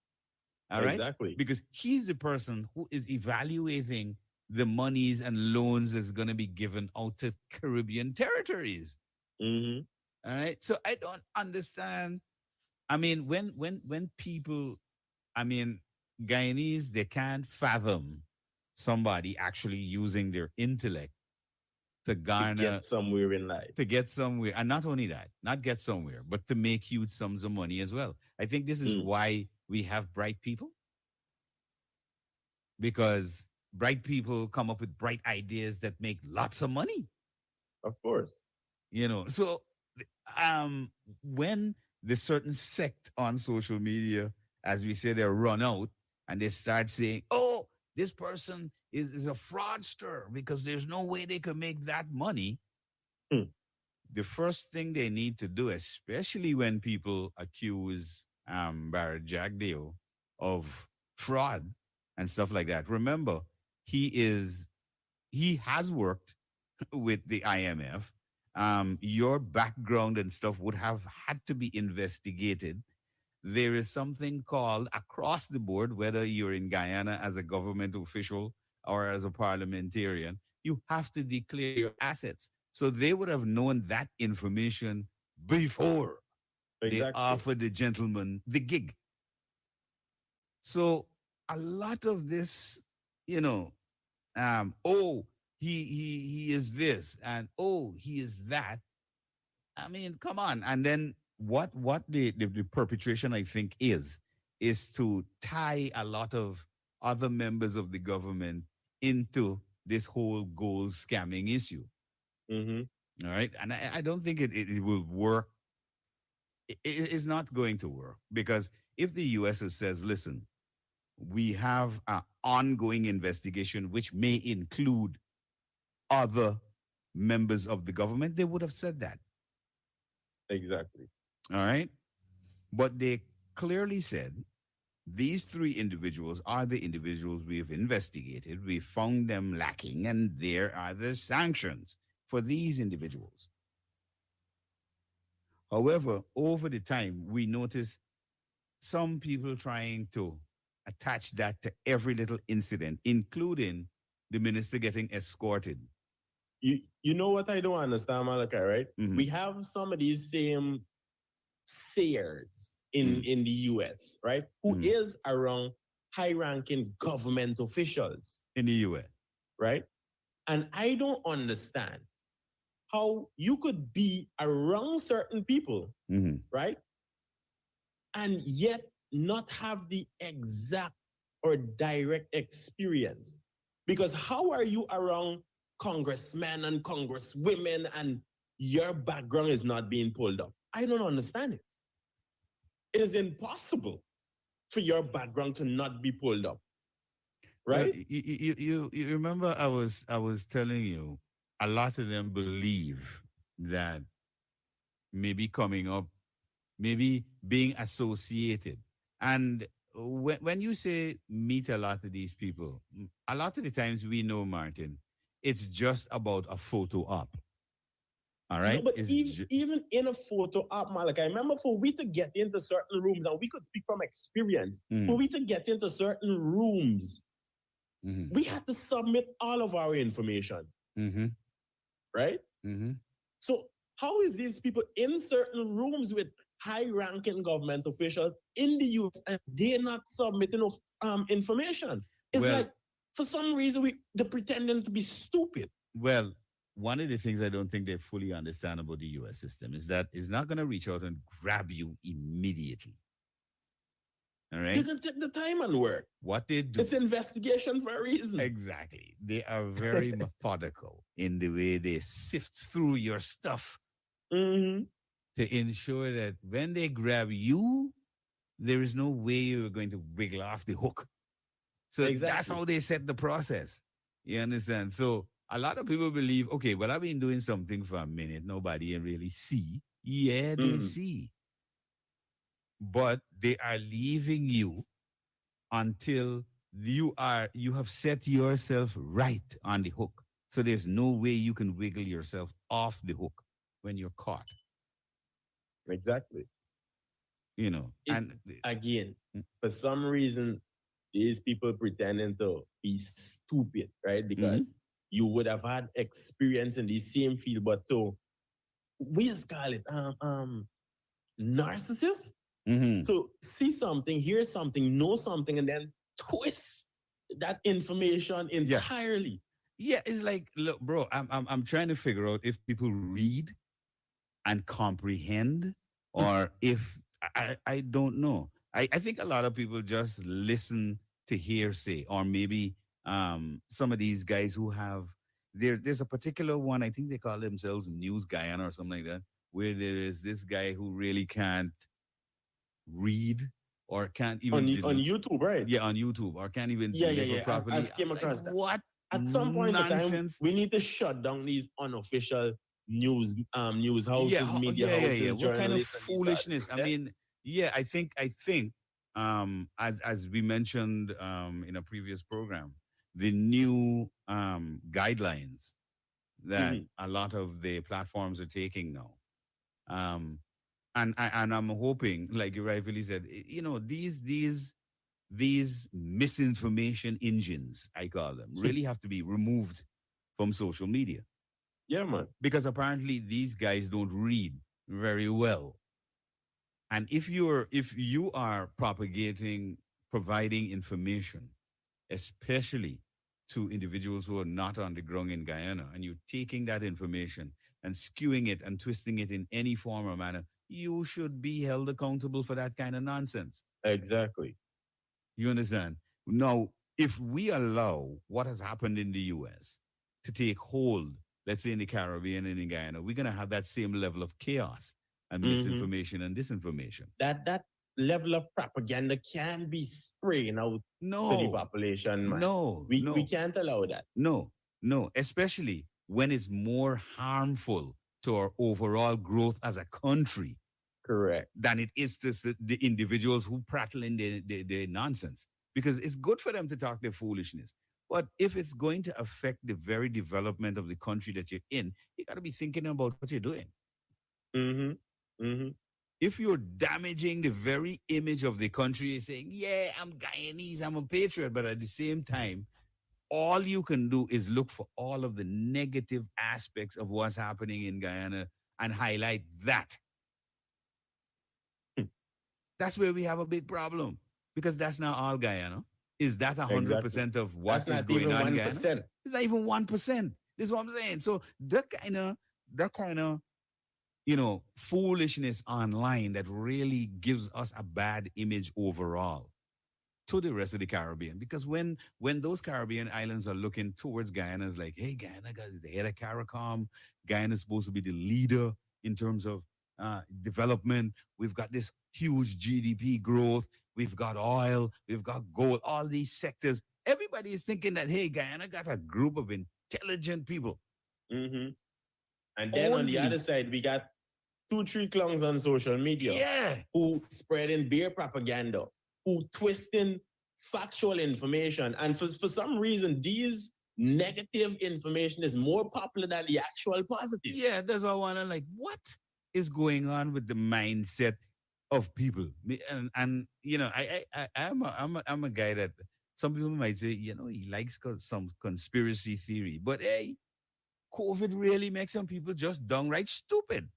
All right? Exactly. Because he's the person who is evaluating the monies and loans that's going to be given out to Caribbean territories. All right. So I don't understand. I mean, when people, I mean, Guyanese, they can't fathom somebody actually using their intellect to garner, get somewhere in life. to get somewhere. And not only that, not get somewhere, but to make huge sums of money as well. I think this is why we have bright people, because bright people come up with bright ideas that make lots of money. Of course. You know, so when the certain sect on social media, as we say, they run out and they start saying, oh, this person is a fraudster because there's no way they could make that money. The first thing they need to do, especially when people accuse Barrett Jagdeo of fraud and stuff like that. Remember, he has worked with the IMF. Your background and stuff would have had to be investigated. There is something called across the board, whether you're in Guyana as a government official or as a parliamentarian, you have to declare your assets. So they would have known that information before they offered the gentleman the gig. So a lot of this, you know, oh, he is this, and oh, he is that. I mean, come on. And then what the perpetration, I think, is to tie a lot of other members of the government into this whole gold scamming issue. All right. And I don't think it will work. It's not going to work, because if the US says, listen, we have an ongoing investigation which may include other members of the government, they would have said that. Exactly. All right. But they clearly said these three individuals are the individuals we have investigated. We found them lacking, and there are the sanctions for these individuals. However, over the time, we notice some people trying to attach that to every little incident, including the minister getting escorted. You know what I don't understand, Malachi, right? We have some of these same sayers in the US, right? Who is around high-ranking government officials. In the US. Right? And I don't understand how you could be around certain people, right? And yet not have the exact or direct experience. Because how are you around congressmen and congresswomen and your background is not being pulled up? I don't understand it. It is impossible for your background to not be pulled up. Right? Well, you remember I was telling you, a lot of them believe that maybe coming up, maybe being associated. And when you say meet a lot of these people, a lot of the times we know, Martin, it's just about a photo op. All right? No, but even in a photo op, Malachi, I remember for we to get into certain rooms, and we could speak from experience, for we to get into certain rooms, we had to submit all of our information. Right? So how is these people in certain rooms with high-ranking government officials in the US and they're not submitting information? It's like, for some reason, they're pretending to be stupid. Well, one of the things I don't think they fully understand about the US system is that it's not going to reach out and grab you immediately. All right? You can take the time and work. What they do. It's investigation for a reason. Exactly. They are very methodical in the way they sift through your stuff to ensure that when they grab you, there is no way you're going to wiggle off the hook. So that's how they set the process. You understand? So a lot of people believe, okay, well, I've been doing something for a minute. Nobody really see. Yeah, they see. But they are leaving you until you have set yourself right on the hook. So there's no way you can wiggle yourself off the hook when you're caught. Exactly. You know, and again, for some reason, these people pretending to be stupid, right? Because you would have had experience in the same field, but to we just call it narcissist to see something, hear something, know something, and then twist that information entirely. Yeah, it's like, look, bro, I'm trying to figure out if people read and comprehend, or if I don't know. I think a lot of people just listen to hearsay, or maybe some of these guys who have there's a particular one, I think they call themselves News Guyana or something like that, where there is this guy who really can't read or can't even on YouTube, right? Yeah, on YouTube, or can't even deliver properly. I've came across that. What At some point in nonsense. time, we need to shut down these unofficial news houses, media houses, What kind of journalists, and these foolishness? artists. I mean, I think as we mentioned in a previous program, the new guidelines that a lot of the platforms are taking now. And I'm hoping, like you rightfully said, these misinformation engines, I call them, really have to be removed from social media. Yeah, man. Because apparently these guys don't read very well. And if you are providing information, especially to individuals who are not on the ground in Guyana, and you're taking that information and skewing it and twisting it in any form or manner, you should be held accountable for that kind of nonsense. Exactly. You understand? Now, if we allow what has happened in the U.S. to take hold, let's say in the Caribbean and in Guyana, we're going to have that same level of chaos and misinformation and disinformation. That level of propaganda can be spraying out to the population, man. We can't allow that. No, especially when it's more harmful to our overall growth as a country. Correct. Than it is to the individuals who prattle in their nonsense. Because it's good for them to talk their foolishness. But if it's going to affect the very development of the country that you're in, you got to be thinking about what you're doing. If you're damaging the very image of the country, you're saying, yeah, I'm Guyanese, I'm a patriot, but at the same time, all you can do is look for all of the negative aspects of what's happening in Guyana and highlight that. That's where we have a big problem, because that's not all Guyana. Is that 100% of what is going on in Guyana? It's not even 1%. This is what I'm saying. So that kind of foolishness online that really gives us a bad image overall to the rest of the Caribbean. Because when those Caribbean islands are looking towards Guyana, it's like, hey, Guyana is the head of CARICOM. Guyana is supposed to be the leader in terms of development. We've got this huge GDP growth. We've got oil. We've got gold. All these sectors. Everybody is thinking that, hey, Guyana got a group of intelligent people. And then on the other side, we got 2-3 clowns on social media who spreading beer propaganda, who twisting factual information. And for some reason, these negative information is more popular than the actual positive. Yeah, that's why I want to what is going on with the mindset of people? And I'm a guy that some people might say, he likes some conspiracy theory. But hey, COVID really makes some people just downright stupid.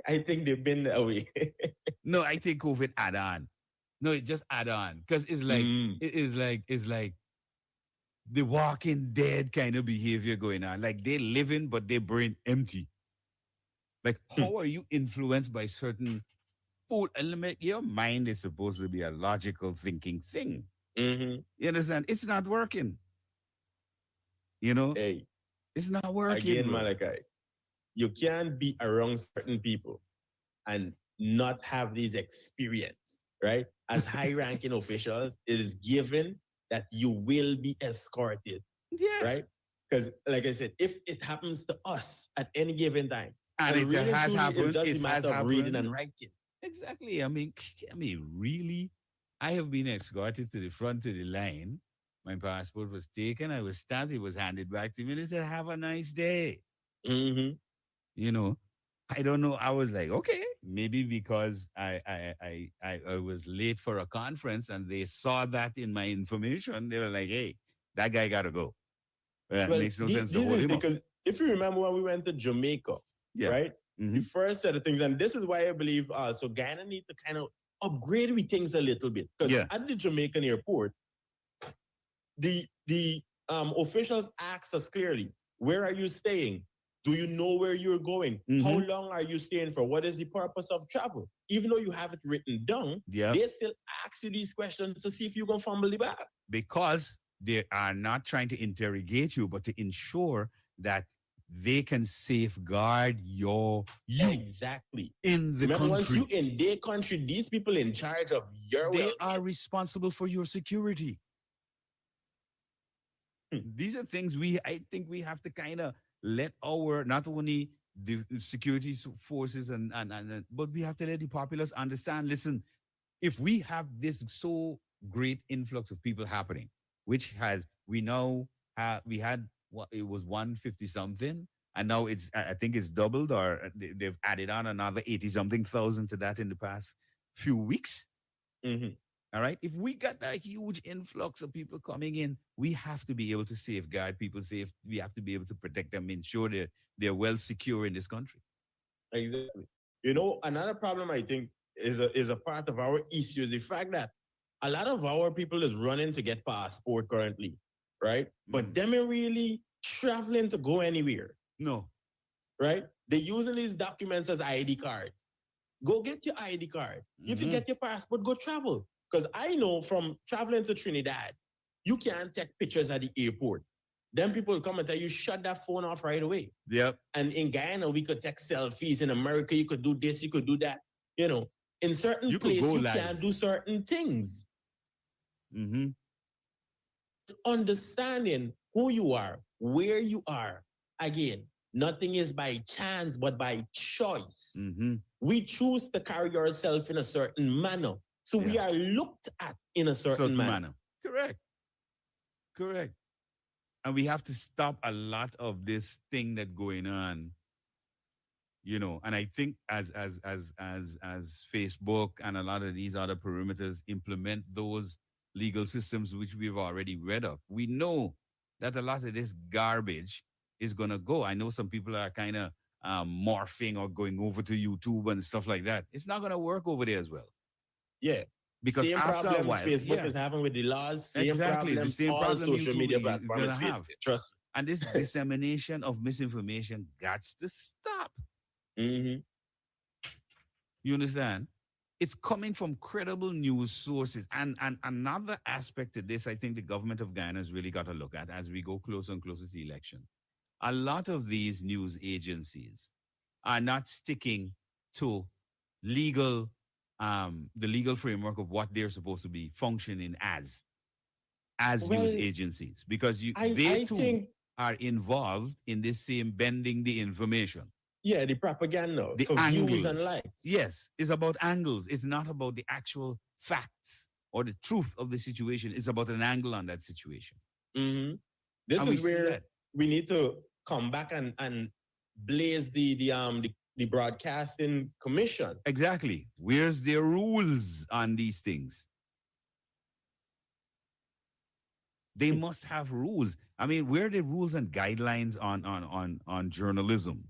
I think they've been that way. No, I think COVID add on. No, it just add on. Because it's like the Walking Dead kind of behavior going on. Like they're living, but their brain empty. Like, how are you influenced by certain food element? Your mind is supposed to be a logical thinking thing. You understand? It's not working. Hey, it's not working. Again, Malachi, you can't be around certain people and not have these experience, right? As high-ranking officials, it is given that you will be escorted, right? Because, like I said, if it happens to us at any given time, and it really has happened, it's just a matter of reading and writing. Exactly. I mean, really, I have been escorted to the front of the line. My passport was taken. I was stamped. It was handed back to me. And they said, "Have a nice day." I don't know. I was like, okay, maybe because I was late for a conference and they saw that in my information. They were like, "Hey, that guy got to go." It makes no sense to hold him up. Because if you remember when we went to Jamaica, right? The first set of things, and this is why I believe so Guyana need to kind of upgrade with things a little bit. Because at the Jamaican airport, the officials ask us clearly, where are you staying? Do you know where you're going? How long are you staying for? What is the purpose of travel? Even though you have it written down, they still ask you these questions to see if you're going to fumble the bag. Because they are not trying to interrogate you, but to ensure that they can safeguard you exactly in the country. Once you in their country, these people in charge of your they are responsible for your security. These are things I think we have to kind of let our, not only the security forces but we have to let the populace understand, listen, if we have this so great influx of people happening, which we had what it was 150 something, and now I think it's doubled, or they've added on another 80 something thousand to that in the past few weeks. All right. If we got that huge influx of people coming in, we have to be able to safeguard people safe. We have to be able to protect them, ensure they're well secure in this country. Exactly. Another problem I think is a part of our issue is the fact that a lot of our people is running to get passport currently, right? But them ain't really traveling to go anywhere. No. Right? They're using these documents as ID cards. Go get your ID card. If you get your passport, go travel. Because I know from traveling to Trinidad, you can't take pictures at the airport. Then people come and tell you, shut that phone off right away. Yep. And in Guyana, we could take selfies. In America, you could do this, you could do that. In certain places, you can't do certain things. Understanding who you are, where you are. Again, nothing is by chance, but by choice. We choose to carry ourselves in a certain manner. So we are looked at in a certain manner. Correct. And we have to stop a lot of this thing that's going on. And I think as Facebook and a lot of these other perimeters implement those legal systems which we've already read of, we know that a lot of this garbage is going to go. I know some people are kind of morphing or going over to YouTube and stuff like that. It's not going to work over there as well. Yeah. Because same after problems a while, Facebook is having with the laws. Same problems, the same all problem social YouTube media is platforms gonna have. Trust me. And this dissemination of misinformation got to stop. You understand? It's coming from credible news sources. And another aspect to this, I think the government of Guyana has really got to look at as we go closer and closer to the election. A lot of these news agencies are not sticking to the legal framework of what they're supposed to be functioning as news agencies, because they too are involved in this same bending the information. Yeah, the propaganda, the for angles. views and likes. Yes, it's about angles. It's not about the actual facts or the truth of the situation. It's about an angle on that situation. This is where we need to come back and blaze the broadcasting commission. Exactly. Where's their rules on these things? They must have rules. I mean, where are the rules and guidelines on journalism?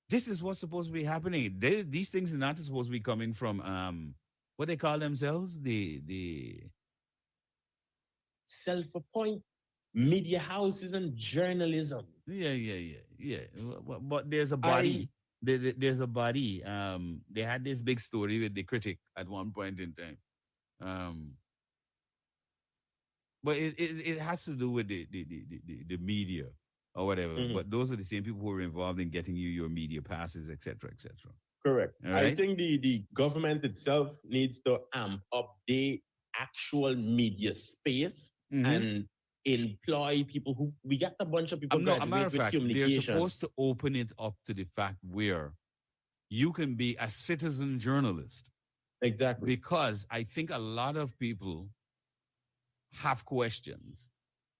This is what's supposed to be happening. These things are not supposed to be coming from what they call themselves, the self-appointed media houses and journalism. Yeah. But there's a body. There's a body. They had this big story with the Critic at one point in time. But it has to do with the media or whatever. But those are the same people who are involved in getting you your media passes, etc., etc. Correct. Right? I think the government itself needs to amp up the actual media space and employ people who we got a bunch of people a matter of fact, communication. They're supposed to open it up to the fact where you can be a citizen journalist. Exactly. Because I think a lot of people have questions,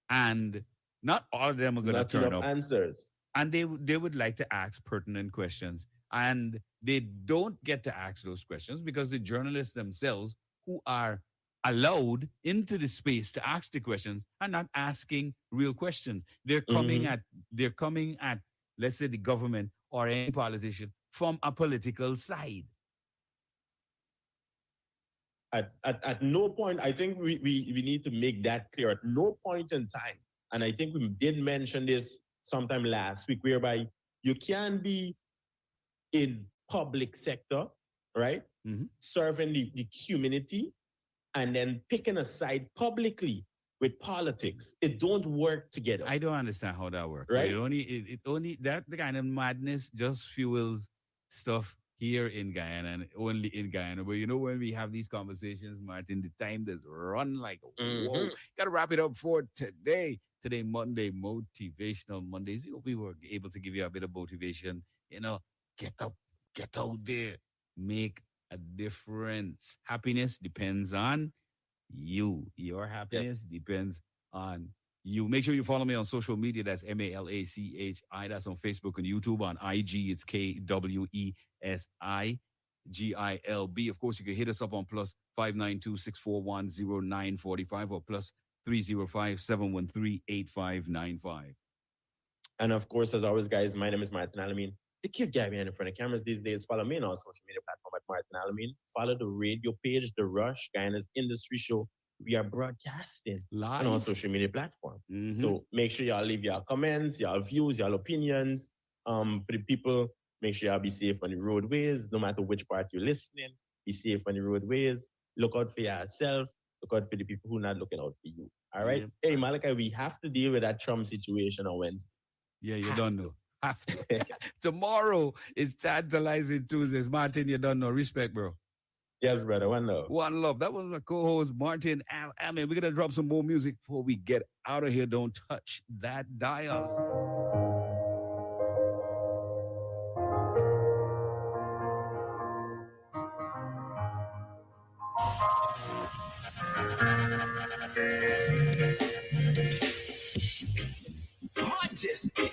and not all of them are going to turn up answers. And they would like to ask pertinent questions, and they don't get to ask those questions because the journalists themselves, who are allowed into the space to ask the questions, are not asking real questions. They're coming at let's say the government or any politician from a political side. At no point, I think we need to make that clear. At no point in time, and I think we did mention this sometime last week, whereby you can be in public sector, right? Serving the community and then picking a side publicly with politics. It don't work together. I don't understand how that works. Right? It only that the kind of madness just fuels stuff here in Guyana and only in Guyana. But you know, when we have these conversations, Martin, the time does run like whoa. Gotta wrap it up for today. Today, Monday, Motivational Mondays. We were able to give you a bit of motivation. You know, get up, get out there, make a difference. Happiness depends on you. Your happiness depends on you. Make sure you follow me on social media. That's MALACHI. That's on Facebook and YouTube. On IG, it's KWESIGILB. Of course, you can hit us up on +592-641-0945 or +305-713-8595. And of course, as always, guys, my name is Martain Al-Ameen. The cute guy behind in front of cameras these days. Follow me on our social media platform at Martain Al-Ameen. Follow the radio page, The Rush, Guyana's industry show. We are broadcasting live on our social media platform. So make sure y'all leave your comments, your views, your opinions. For the people, make sure y'all be safe on the roadways, no matter which part you're listening. Be safe on the roadways. Look out for yourself. Look out for the people who are not looking out for you. All right? Hey, Malachi, we have to deal with that Trump situation on Wednesday. Yeah, you don't know. Tomorrow is Tantalizing Tuesdays. Martin, you don't know. Respect, bro. Yes, brother. One love. One love. That was my co-host, Martain Al-Ameen. We're going to drop some more music before we get out of here. Don't touch that dial. Majesty.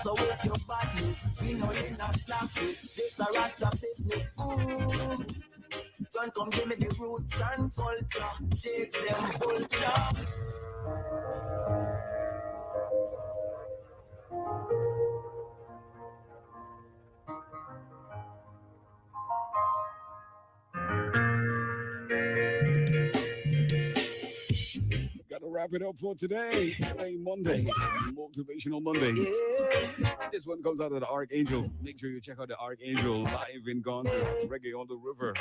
So with your badness, we know you're not slackness. This a Rasta business. Don't come give me the roots and culture. Chase them vulture. Gotta wrap it up for today. Today, Monday. Motivational Monday. This one comes out of the Archangel. Make sure you check out the Archangel live in Ghana. Reggae on the River.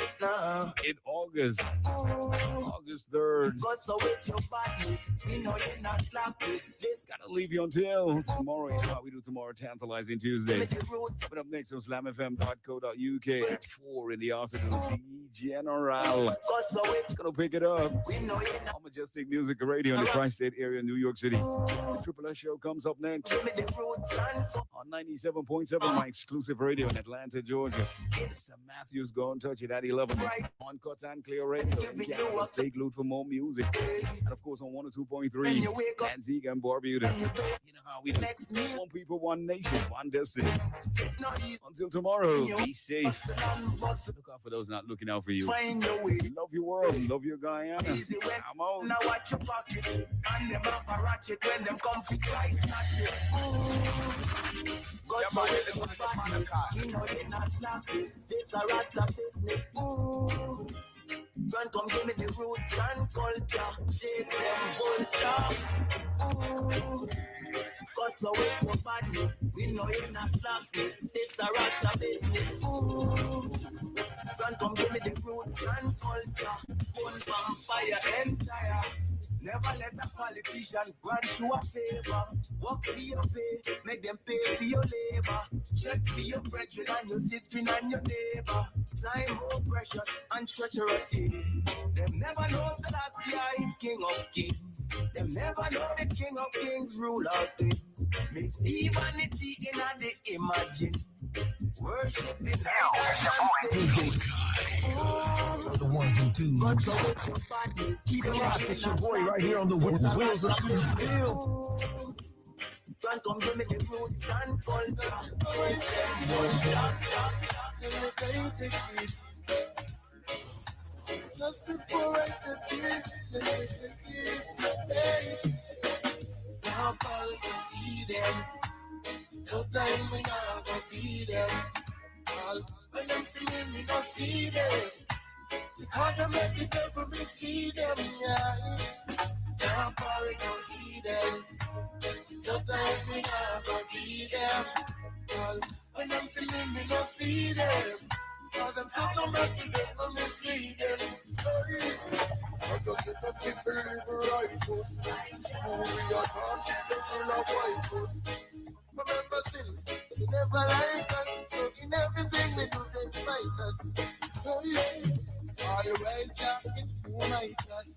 In August. August 3rd. Gotta leave you until tomorrow. You know how we do tomorrow. Tantalizing Tuesdays. Coming up next on slamfm.co.uk at 4 in the afternoon. The General. Gonna pick it up on Majestic Music Radio in the Tri-State area, New York City. The Triple S show comes up next on 97.7, my exclusive radio in Atlanta, Georgia. Mr. Matthews, go and touch it at 11 on Cut and Clear Radio. Stay glued for more music. And of course on 102.3, Antigua and Barbuda. You know how we do. One people, one nation, one destiny. Until tomorrow, be safe. Look out for those not looking out for you. Love your world, love your Guyana. I'm out. Now watch your pocket, and them have a ratchet when them come to try snatch it. You know you're not slackness. This a Rasta business. Run, come give me the roots and culture. Chase them vulture. Cause so with your badness, we know you're not slackness. This a Rasta business. Run, come give me the roots and culture. One vampire entire. Never let a politician grant you a favor. Work for your pay, make them pay for your labor. Check for your brethren and your sister and your neighbor. Time more precious and treacherous. Them never know Selassie, King of Kings. Them never know the King of Kings, rule of things. Me see vanity in the imagine. Worship in the ones and twos. Keep it rocking, it's your boy right here on the wheels of steel. Come give me the roots and culture. Let me take it. Just before I step in, let me take it. Hey, now Paul can see them. No time we not gonna see them. All when I'm singing, we don't see them. Because I'm not the devil, we see them. Yeah. Now Paul can see them. No time we not gonna see them. All when I'm singing, we don't see them. Cause I'm talking about the devil, we see them. I just said that people live righteous. Who we are talking, the full of righteous. Remember sins, we never like us. So in everything we do, they spite us. Oh yeah, always jumping through my trust.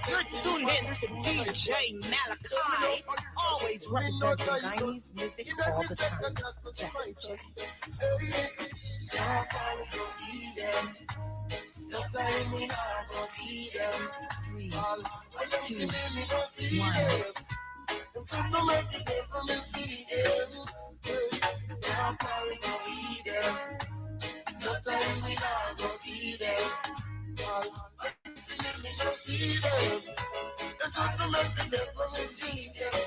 You're tuned in to DJ Malachi, always representing Guyanese music all the time. Jack. Now follow the freedom. No time we not gonna see them. 3, 2, 1. No make the devil mislead them. Now follow the freedom. No time we not gonna see them. Me no see them. No make the devil mislead them.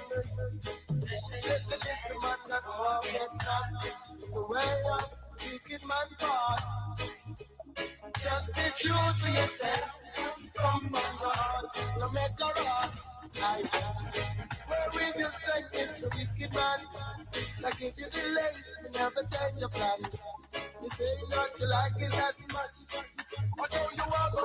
Let the man that walk and talk the way of wicked man part. Just be true to yourself. Come from God, no matter what. Where is your strength is the wicked man. Like if you delay, you never change your plan. You say not you like it as much. I tell you what, go